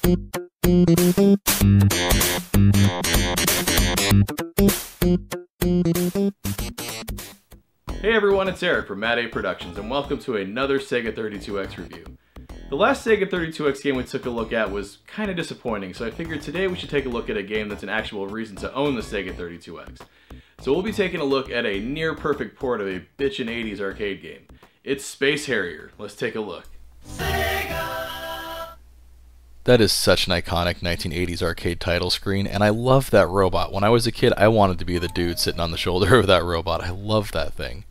Hey everyone, it's Erik from Mad A Productions, and welcome to another Sega 32X review. The last Sega 32X game we took a look at was kinda disappointing, so I figured today we should take a look at a game that's an actual reason to own the Sega 32X. So we'll be taking a look at a near-perfect port of a bitchin' 80s arcade game. It's Space Harrier. Let's take a look. That is such an iconic 1980s arcade title screen, and I love that robot. When I was a kid, I wanted to be the dude sitting on the shoulder of that robot. I love that thing.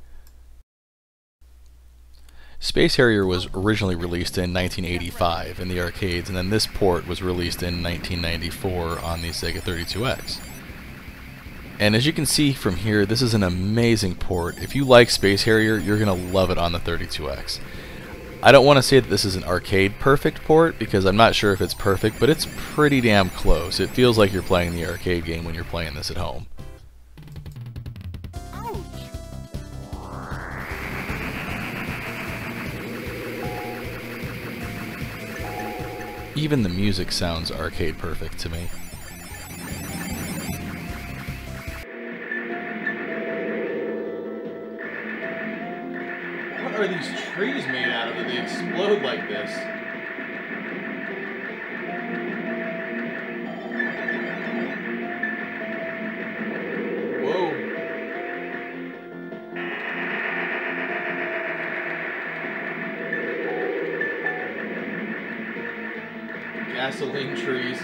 Space Harrier was originally released in 1985 in the arcades, and then this port was released in 1994 on the Sega 32X. And as you can see from here, this is an amazing port. If you like Space Harrier, you're going to love it on the 32X. I don't want to say that this is an arcade perfect port, because I'm not sure if it's perfect, but it's pretty damn close. It feels like you're playing the arcade game when you're playing this at home. Even the music sounds arcade perfect to me. What are these trees made out of that they explode like this? Whoa. Gasoline trees.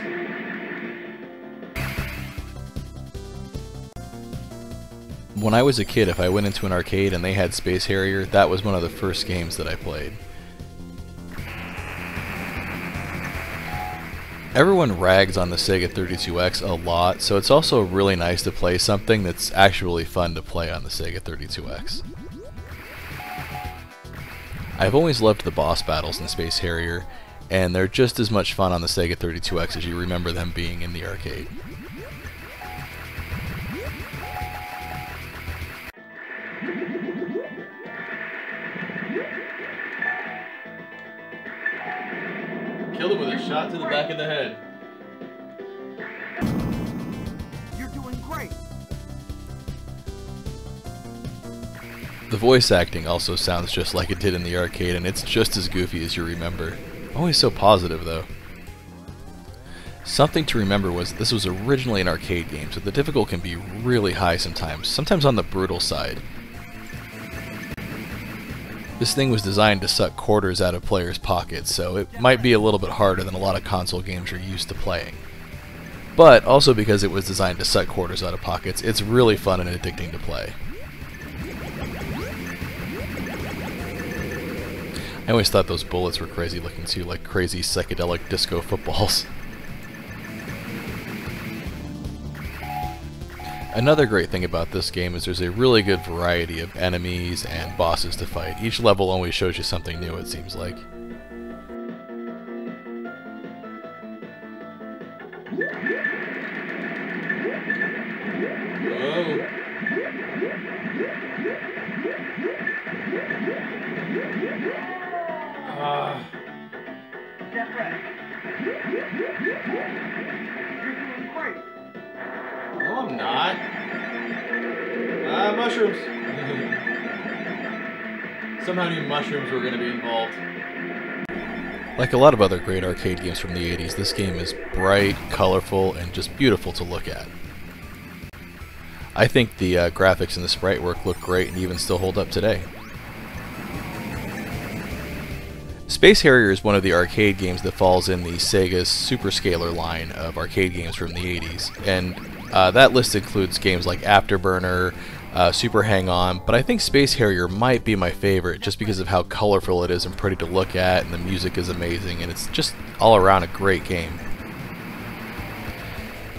When I was a kid, if I went into an arcade and they had Space Harrier, that was one of the first games that I played. Everyone rags on the Sega 32X a lot, so it's also really nice to play something that's actually fun to play on the Sega 32X. I've always loved the boss battles in Space Harrier, and they're just as much fun on the Sega 32X as you remember them being in the arcade. Killed him with a shot to the back of the head. You're doing great. The voice acting also sounds just like it did in the arcade, and it's just as goofy as you remember. Always so positive, though. Something to remember was this was originally an arcade game, so the difficulty can be really high sometimes on the brutal side. This thing was designed to suck quarters out of players' pockets, so it might be a little bit harder than a lot of console games you're used to playing. But also because it was designed to suck quarters out of pockets, it's really fun and addicting to play. I always thought those bullets were crazy looking too, like crazy psychedelic disco footballs. Another great thing about this game is there's a really good variety of enemies and bosses to fight. Each level always shows you something new, it seems like. Whoa. Get ready. You're doing great. No, I'm not. Mushrooms. Somehow knew mushrooms were going to be involved. Like a lot of other great arcade games from the 80s, this game is bright, colorful, and just beautiful to look at. I think the graphics and the sprite work look great and even still hold up today. Space Harrier is one of the arcade games that falls in the Sega's Superscaler line of arcade games from the 80s, and that list includes games like Afterburner, Super Hang-On, but I think Space Harrier might be my favorite just because of how colorful it is and pretty to look at, and the music is amazing, and it's just all around a great game.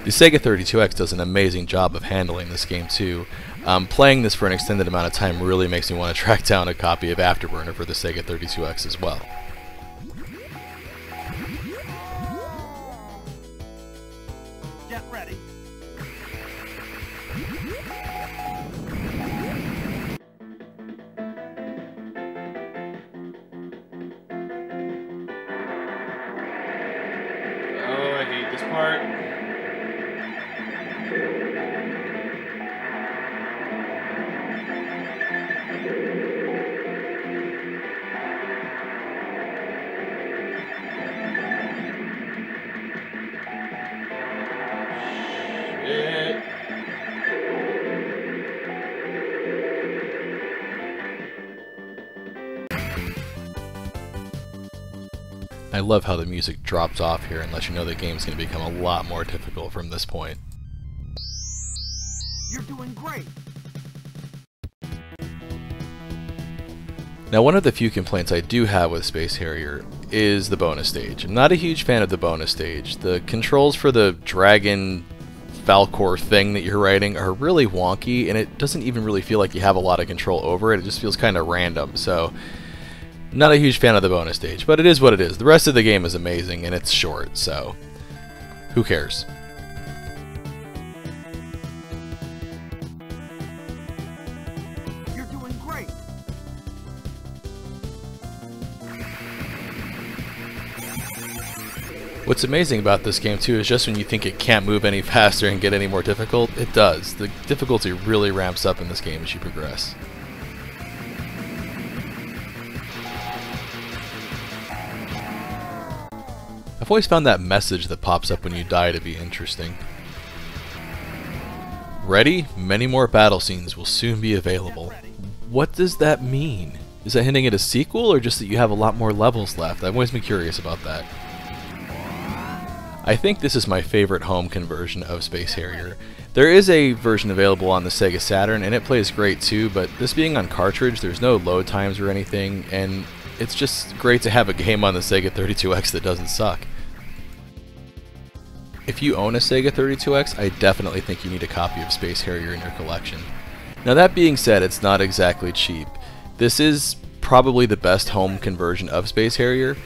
The Sega 32X does an amazing job of handling this game too. Playing this for an extended amount of time really makes me want to track down a copy of Afterburner for the Sega 32X as well. Get ready. part. Shit. I love how the music drops off here and lets you know the game's going to become a lot more difficult from this point. You're doing great. Now, one of the few complaints I do have with Space Harrier is the bonus stage. I'm not a huge fan of the bonus stage. The controls for the dragon Falcor thing that you're riding are really wonky, and it doesn't even really feel like you have a lot of control over it. It just feels kind of random, so not a huge fan of the bonus stage, but it is what it is. The rest of the game is amazing, and it's short, so who cares? You're doing great. What's amazing about this game too is just when you think it can't move any faster and get any more difficult, it does. The difficulty really ramps up in this game as you progress. I've always found that message that pops up when you die to be interesting. Ready? Many more battle scenes will soon be available. What does that mean? Is that hinting at a sequel, or just that you have a lot more levels left? I've always been curious about that. I think this is my favorite home conversion of Space Harrier. There is a version available on the Sega Saturn, and it plays great too, but this being on cartridge, there's no load times or anything, and it's just great to have a game on the Sega 32X that doesn't suck. If you own a Sega 32X, I definitely think you need a copy of Space Harrier in your collection. Now that being said, it's not exactly cheap. This is probably the best home conversion of Space Harrier,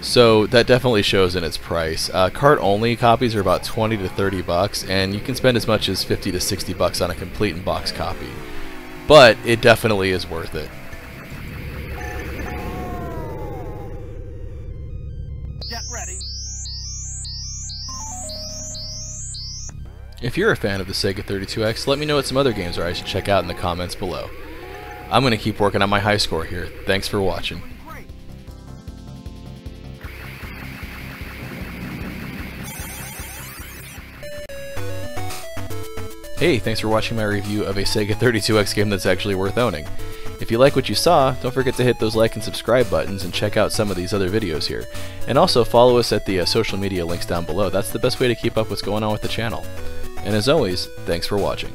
so that definitely shows in its price. Cart-only copies are about 20 to 30 bucks, and you can spend as much as 50 to 60 bucks on a complete in-box copy. But it definitely is worth it. Get ready. If you're a fan of the Sega 32X, let me know what some other games are I should check out in the comments below. I'm going to keep working on my high score here. Thanks for watching. Great. Hey, thanks for watching my review of a Sega 32X game that's actually worth owning. If you like what you saw, don't forget to hit those like and subscribe buttons and check out some of these other videos here. And also follow us at the social media links down below. That's the best way to keep up what's going on with the channel. And as always, thanks for watching.